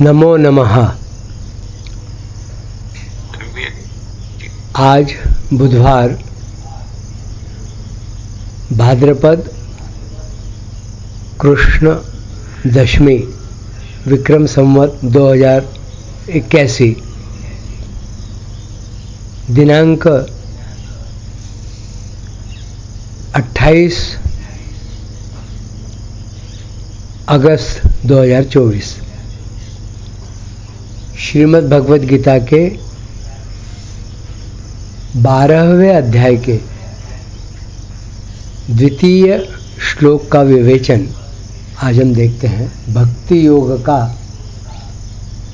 नमो नमः। आज बुधवार भाद्रपद कृष्ण दशमी विक्रम संवत 2081 दिनांक 28 अगस्त 2024। श्रीमद् भगवद गीता के 12वें अध्याय के द्वितीय श्लोक का विवेचन आज हम देखते हैं। भक्ति योग का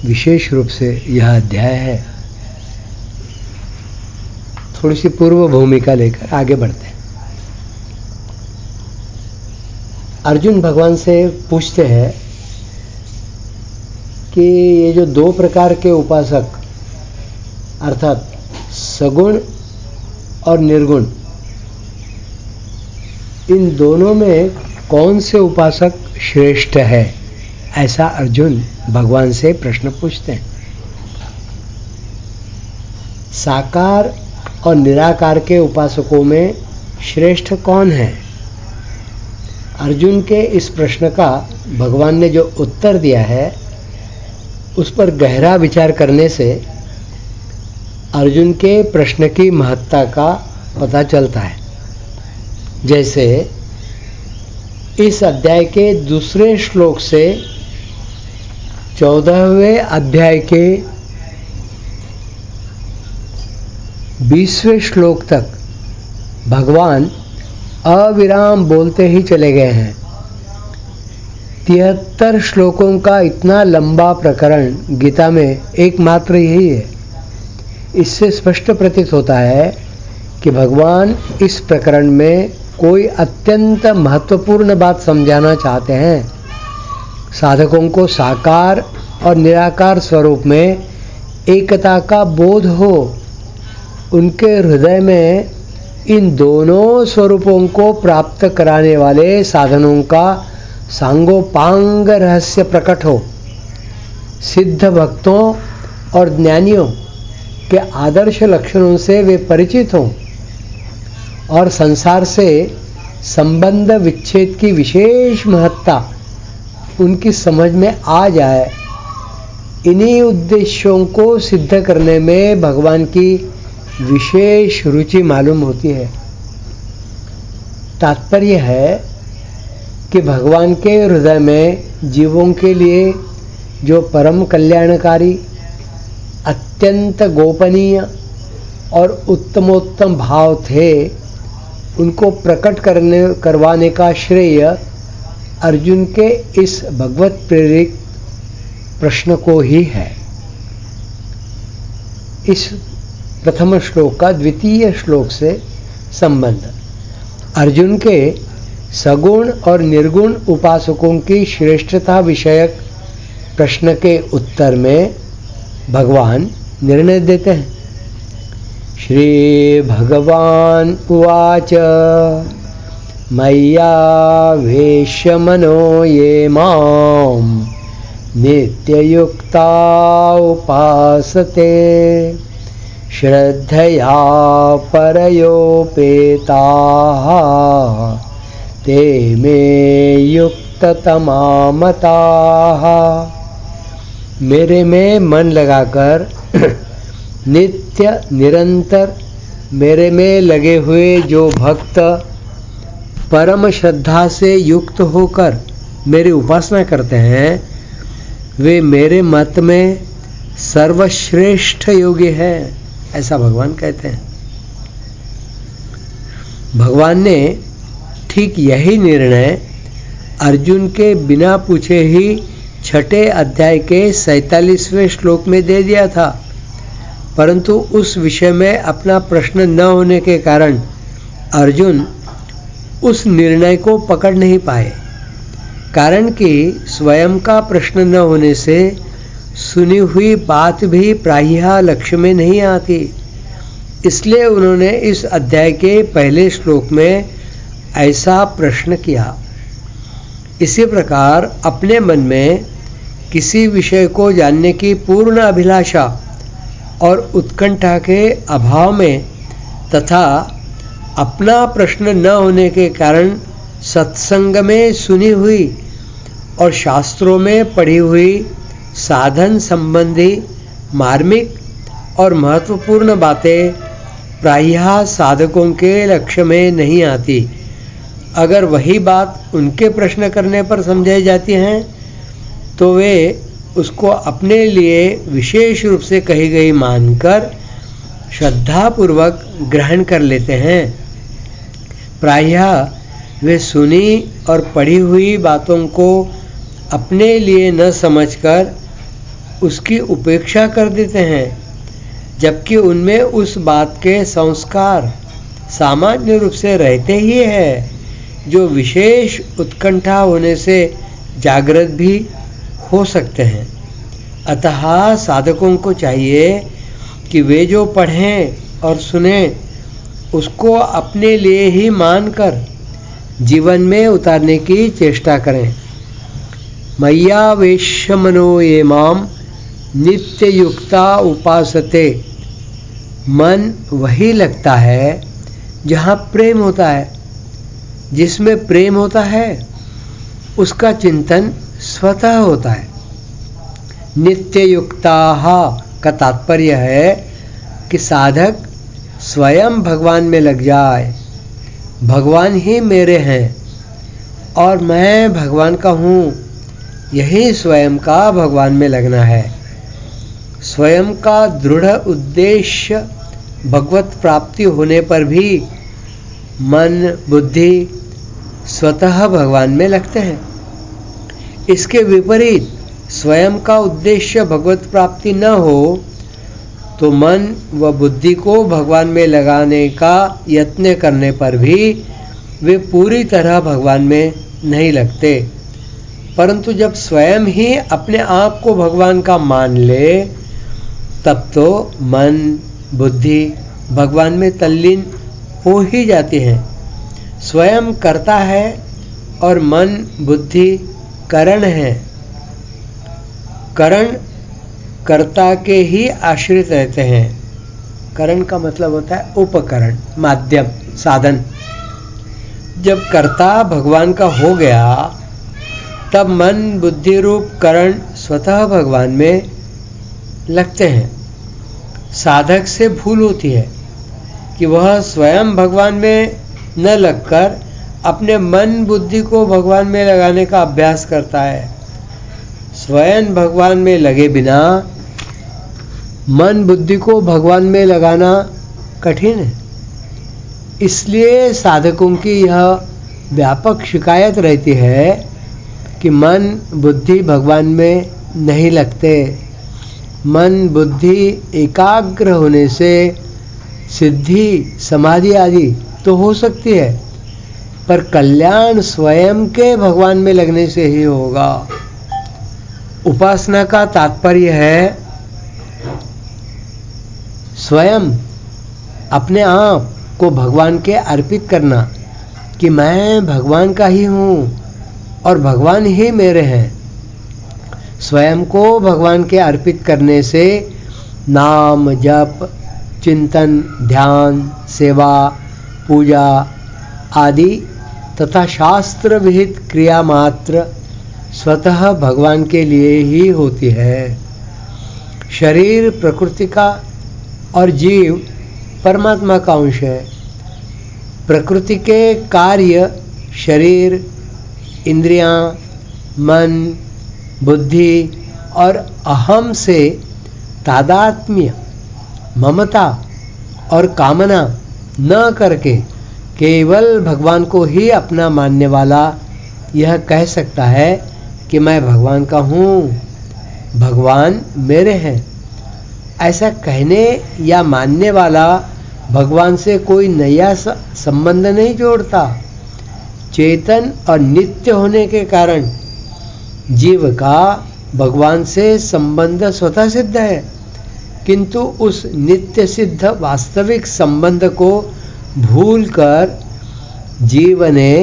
विशेष रूप से यह अध्याय है। थोड़ी सी पूर्व भूमिका लेकर आगे बढ़ते हैं। अर्जुन भगवान से पूछते हैं कि ये जो दो प्रकार के उपासक अर्थात सगुण और निर्गुण, इन दोनों में कौन से उपासक श्रेष्ठ है, ऐसा अर्जुन भगवान से प्रश्न पूछते हैं। साकार और निराकार के उपासकों में श्रेष्ठ कौन है? अर्जुन के इस प्रश्न का भगवान ने जो उत्तर दिया है उस पर गहरा विचार करने से अर्जुन के प्रश्न की महत्ता का पता चलता है। जैसे इस अध्याय के दूसरे श्लोक से 14वें अध्याय के 20वें श्लोक तक भगवान अविराम बोलते ही चले गए हैं। 73 श्लोकों का इतना लंबा प्रकरण गीता में एकमात्र यही है। इससे स्पष्ट प्रतीत होता है कि भगवान इस प्रकरण में कोई अत्यंत महत्वपूर्ण बात समझाना चाहते हैं। साधकों को साकार और निराकार स्वरूप में एकता का बोध हो, उनके हृदय में इन दोनों स्वरूपों को प्राप्त कराने वाले साधनों का सांगोपांग रहस्य प्रकट हो, सिद्ध भक्तों और ज्ञानियों के आदर्श लक्षणों से वे परिचित हों और संसार से संबंध विच्छेद की विशेष महत्ता उनकी समझ में आ जाए। इन्हीं उद्देश्यों को सिद्ध करने में भगवान की विशेष रुचि मालूम होती है। तात्पर्य है कि भगवान के हृदय में जीवों के लिए जो परम कल्याणकारी, अत्यंत गोपनीय और उत्तमोत्तम भाव थे, उनको प्रकट करवाने का श्रेय अर्जुन के इस भगवत प्रेरित प्रश्न को ही है। इस प्रथम श्लोक का द्वितीय श्लोक से संबंध अर्जुन के सगुण और निर्गुण उपासकों की श्रेष्ठता विषयक प्रश्न के उत्तर में भगवान निर्णय देते हैं। श्री भगवान उवाच मय्यावेश्य मनो ये मां नित्ययुक्ता उपासते श्रद्धया परयोपेताः ते मे युक्ततमा मताः। मेरे में मन लगाकर नित्य निरंतर मेरे में लगे हुए जो भक्त परम श्रद्धा से युक्त होकर मेरी उपासना करते हैं, वे मेरे मत में सर्वश्रेष्ठ योगी है, ऐसा भगवान कहते हैं। भगवान ने ठीक यही निर्णय अर्जुन के बिना पूछे ही छठे अध्याय के 47वें श्लोक में दे दिया था, परंतु उस विषय में अपना प्रश्न न होने के कारण अर्जुन उस निर्णय को पकड़ नहीं पाए। कारण कि स्वयं का प्रश्न न होने से सुनी हुई बात भी प्रायः लक्ष्य में नहीं आती। इसलिए उन्होंने इस अध्याय के पहले श्लोक में ऐसा प्रश्न किया। इसी प्रकार अपने मन में किसी विषय को जानने की पूर्ण अभिलाषा और उत्कंठा के अभाव में तथा अपना प्रश्न न होने के कारण सत्संग में सुनी हुई और शास्त्रों में पढ़ी हुई साधन संबंधी मार्मिक और महत्वपूर्ण बातें प्रायः साधकों के लक्ष्य में नहीं आती। अगर वही बात उनके प्रश्न करने पर समझाई जाती हैं तो वे उसको अपने लिए विशेष रूप से कही गई मानकर श्रद्धापूर्वक ग्रहण कर लेते हैं। प्रायः वे सुनी और पढ़ी हुई बातों को अपने लिए न समझकर उसकी उपेक्षा कर देते हैं, जबकि उनमें उस बात के संस्कार सामान्य रूप से रहते ही है, जो विशेष उत्कंठा होने से जागृत भी हो सकते हैं। अतः साधकों को चाहिए कि वे जो पढ़ें और सुने उसको अपने लिए ही मानकर जीवन में उतारने की चेष्टा करें। मय्यावेश्य मनो ये माम नित्य युक्ता उपासते। मन वही लगता है जहाँ प्रेम होता है। जिसमें प्रेम होता है उसका चिंतन स्वतः होता है। नित्य युक्ताः का तात्पर्य है कि साधक स्वयं भगवान में लग जाए। भगवान ही मेरे हैं और मैं भगवान का हूँ, यही स्वयं का भगवान में लगना है। स्वयं का दृढ़ उद्देश्य भगवत प्राप्ति होने पर भी मन बुद्धि स्वतः भगवान में लगते हैं। इसके विपरीत स्वयं का उद्देश्य भगवत प्राप्ति न हो तो मन व बुद्धि को भगवान में लगाने का यत्न करने पर भी वे पूरी तरह भगवान में नहीं लगते। परंतु जब स्वयं ही अपने आप को भगवान का मान ले तब तो मन बुद्धि भगवान में तल्लीन हो ही जाती हैं। स्वयं करता है और मन बुद्धि करण है। करण कर्ता के ही आश्रित रहते हैं। करण का मतलब होता है उपकरण, माध्यम, साधन। जब कर्ता भगवान का हो गया तब मन बुद्धि रूप करण स्वतः भगवान में लगते हैं। साधक से भूल होती है कि वह स्वयं भगवान में न लगकर अपने मन बुद्धि को भगवान में लगाने का अभ्यास करता है। स्वयं भगवान में लगे बिना मन बुद्धि को भगवान में लगाना कठिन है। इसलिए साधकों की यह व्यापक शिकायत रहती है कि मन बुद्धि भगवान में नहीं लगते। मन बुद्धि एकाग्र होने से सिद्धि समाधि आदि तो हो सकती है, पर कल्याण स्वयं के भगवान में लगने से ही होगा। उपासना का तात्पर्य है स्वयं अपने आप को भगवान के अर्पित करना कि मैं भगवान का ही हूँ और भगवान ही मेरे हैं। स्वयं को भगवान के अर्पित करने से नाम जप चिंतन ध्यान सेवा पूजा आदि तथा शास्त्र विहित क्रिया मात्र स्वतः भगवान के लिए ही होती है। शरीर प्रकृति का और जीव परमात्मा का अंश है। प्रकृति के कार्य शरीर इंद्रियां मन बुद्धि और अहम से तादात्म्य ममता और कामना न करके केवल भगवान को ही अपना मानने वाला यह कह सकता है कि मैं भगवान का हूँ, भगवान मेरे हैं। ऐसा कहने या मानने वाला भगवान से कोई नया संबंध नहीं जोड़ता। चेतन और नित्य होने के कारण जीव का भगवान से संबंध स्वतः सिद्ध है, किंतु उस नित्य सिद्ध वास्तविक संबंध को भूलकर जीव ने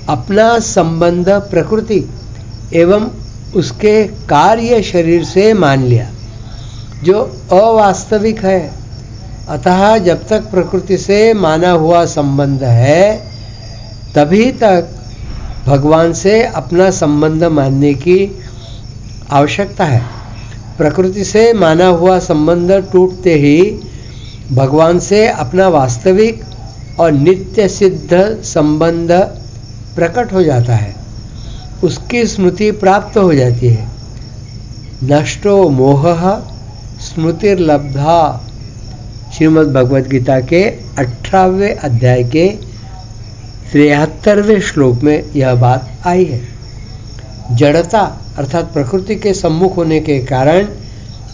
अपना संबंध प्रकृति एवं उसके कार्य शरीर से मान लिया, जो अवास्तविक है। अतः जब तक प्रकृति से माना हुआ संबंध है, तभी तक भगवान से अपना संबंध मानने की आवश्यकता है। प्रकृति से माना हुआ संबंध टूटते ही भगवान से अपना वास्तविक और नित्य सिद्ध संबंध प्रकट हो जाता है, उसकी स्मृति प्राप्त हो जाती है। नष्टो मोहः स्मृतिर्लब्धा, श्रीमद् भगवद गीता के 18वें अध्याय के 73वें श्लोक में यह बात आई है। जड़ता अर्थात प्रकृति के सम्मुख होने के कारण,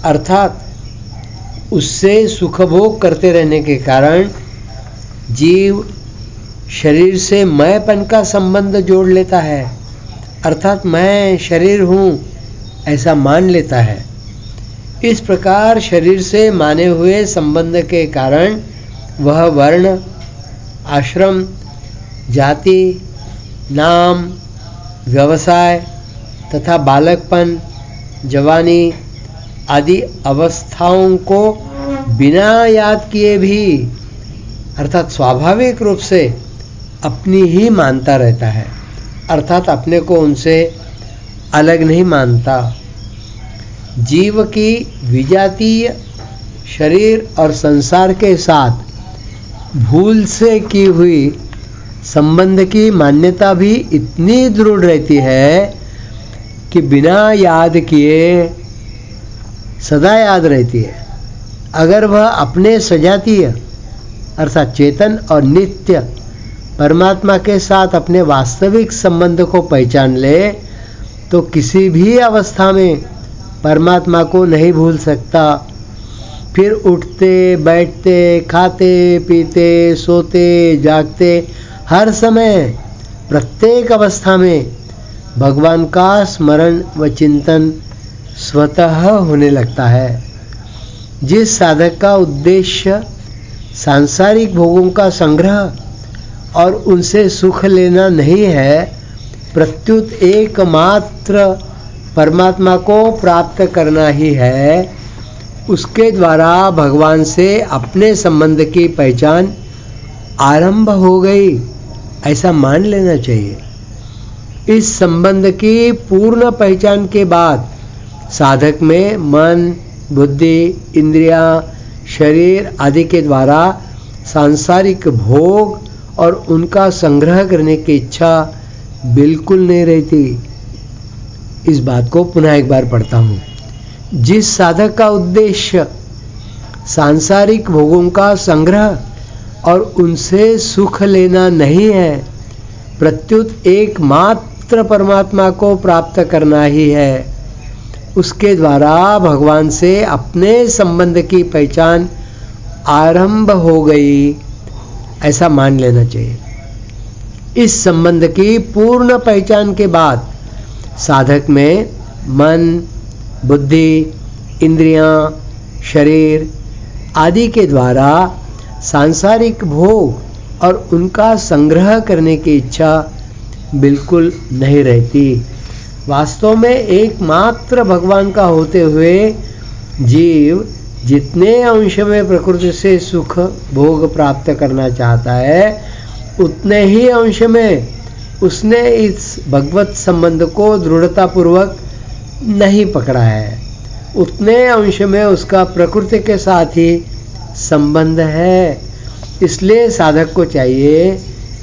अर्थात उससे सुख भोग करते रहने के कारण जीव शरीर से मैंपन का संबंध जोड़ लेता है, अर्थात मैं शरीर हूँ ऐसा मान लेता है। इस प्रकार शरीर से माने हुए संबंध के कारण वह वर्ण, आश्रम, जाति, नाम, व्यवसाय तथा बालकपन, जवानी आदि अवस्थाओं को बिना याद किए भी अर्थात स्वाभाविक रूप से अपनी ही मानता रहता है, अर्थात अपने को उनसे अलग नहीं मानता। जीव की विजातीय शरीर और संसार के साथ भूल से की हुई संबंध की मान्यता भी इतनी दृढ़ रहती है कि बिना याद किए सदा याद रहती है। अगर वह अपने सजातीय अर्थात चेतन और नित्य परमात्मा के साथ अपने वास्तविक संबंध को पहचान ले तो किसी भी अवस्था में परमात्मा को नहीं भूल सकता। फिर उठते बैठते, खाते पीते, सोते जागते, हर समय प्रत्येक अवस्था में भगवान का स्मरण व चिंतन स्वतः होने लगता है। जिस साधक का उद्देश्य सांसारिक भोगों का संग्रह और उनसे सुख लेना नहीं है, प्रत्युत एकमात्र परमात्मा को प्राप्त करना ही है, उसके द्वारा भगवान से अपने संबंध की पहचान आरंभ हो गई ऐसा मान लेना चाहिए। इस संबंध की पूर्ण पहचान के बाद साधक में मन, बुद्धि, इंद्रियां, शरीर आदि के द्वारा सांसारिक भोग और उनका संग्रह करने की इच्छा बिल्कुल नहीं रहती। इस बात को पुनः एक बार पढ़ता हूँ। जिस साधक का उद्देश्य सांसारिक भोगों का संग्रह और उनसे सुख लेना नहीं है, प्रत्युत एकमात्र परमात्मा को प्राप्त करना ही है, उसके द्वारा भगवान से अपने संबंध की पहचान आरंभ हो गई ऐसा मान लेना चाहिए। इस संबंध की पूर्ण पहचान के बाद साधक में मन, बुद्धि, इंद्रियां, शरीर आदि के द्वारा सांसारिक भोग और उनका संग्रह करने की इच्छा बिल्कुल नहीं रहती। वास्तव में एकमात्र भगवान का होते हुए जीव जितने अंश में प्रकृति से सुख भोग प्राप्त करना चाहता है, उतने ही अंश में उसने इस भगवत संबंध को दृढ़तापूर्वक नहीं पकड़ा है। उतने अंश में उसका प्रकृति के साथ ही संबंध है। इसलिए साधक को चाहिए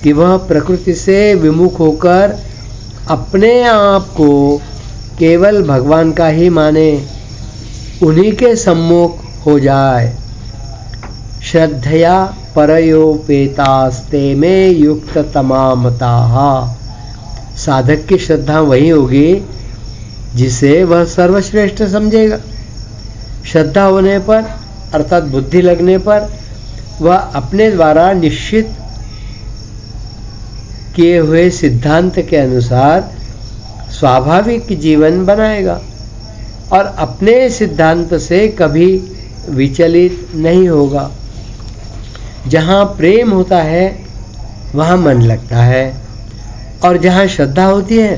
कि वह प्रकृति से विमुख होकर अपने आप को केवल भगवान का ही माने, उन्हीं के सम्मुख हो जाए। श्रद्धया परयोपेतास्ते में युक्त तमामताः। साधक की श्रद्धा वही होगी जिसे वह सर्वश्रेष्ठ समझेगा। श्रद्धा होने पर अर्थात बुद्धि लगने पर वह अपने द्वारा निश्चित किए हुए सिद्धांत के अनुसार स्वाभाविक जीवन बनाएगा और अपने सिद्धांत से कभी विचलित नहीं होगा। जहाँ प्रेम होता है वहाँ मन लगता है और जहाँ श्रद्धा होती है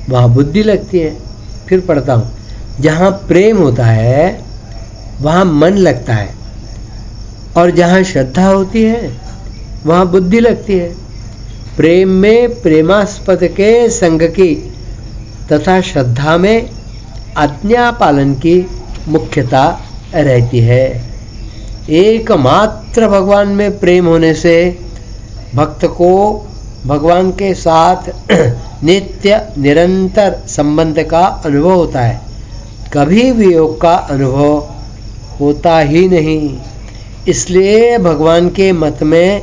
वहाँ बुद्धि लगती है। फिर पढ़ता हूँ, जहाँ प्रेम होता है वहाँ मन लगता है, और जहाँ श्रद्धा होती है वहाँ बुद्धि लगती है। प्रेम में प्रेमास्पद के संग की तथा श्रद्धा में आज्ञा पालन की मुख्यता रहती है। एकमात्र भगवान में प्रेम होने से भक्त को भगवान के साथ नित्य निरंतर संबंध का अनुभव होता है, कभी वियोग का अनुभव होता ही नहीं। इसलिए भगवान के मत में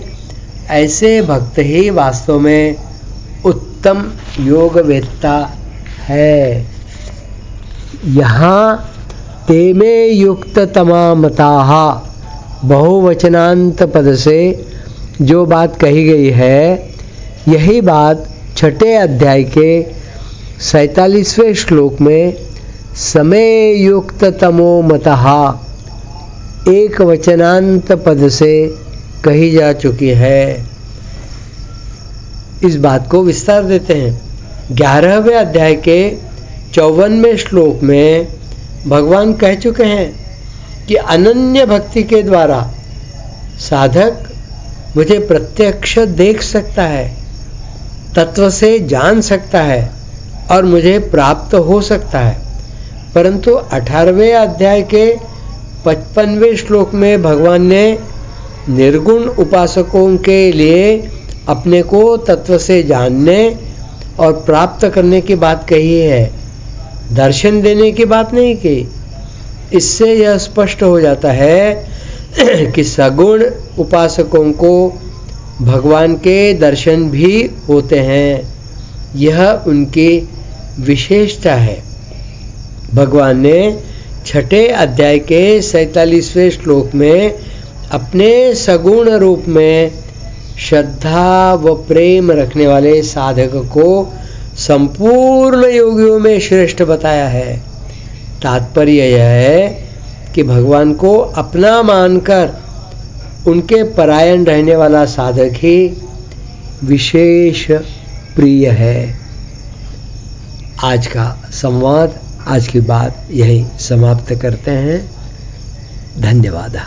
ऐसे भक्त ही वास्तव में उत्तम योगवेत्ता है। यहाँ ते में युक्त तमा मताः बहुवचनांत पद से जो बात कही गई है, यही बात छठे अध्याय के 47वें श्लोक में समय युक्त तमो मतः एक वचनांत पद से कही जा चुकी है। इस बात को विस्तार देते हैं। 11वें अध्याय के 54वें श्लोक में भगवान कह चुके हैं कि अनन्य भक्ति के द्वारा साधक मुझे प्रत्यक्ष देख सकता है, तत्व से जान सकता है और मुझे प्राप्त हो सकता है। परंतु 18वें अध्याय के 55वें श्लोक में भगवान ने निर्गुण उपासकों के लिए अपने को तत्व से जानने और प्राप्त करने की बात कही है, दर्शन देने की बात नहीं की। इससे यह स्पष्ट हो जाता है कि सगुण उपासकों को भगवान के दर्शन भी होते हैं, यह उनकी विशेषता है। भगवान ने छठे अध्याय के 47वें श्लोक में अपने सगुण रूप में श्रद्धा व प्रेम रखने वाले साधक को संपूर्ण योगियों में श्रेष्ठ बताया है। तात्पर्य यह है कि भगवान को अपना मानकर उनके परायण रहने वाला साधक ही विशेष प्रिय है। आज का संवाद, आज की बात यही समाप्त करते हैं। धन्यवाद।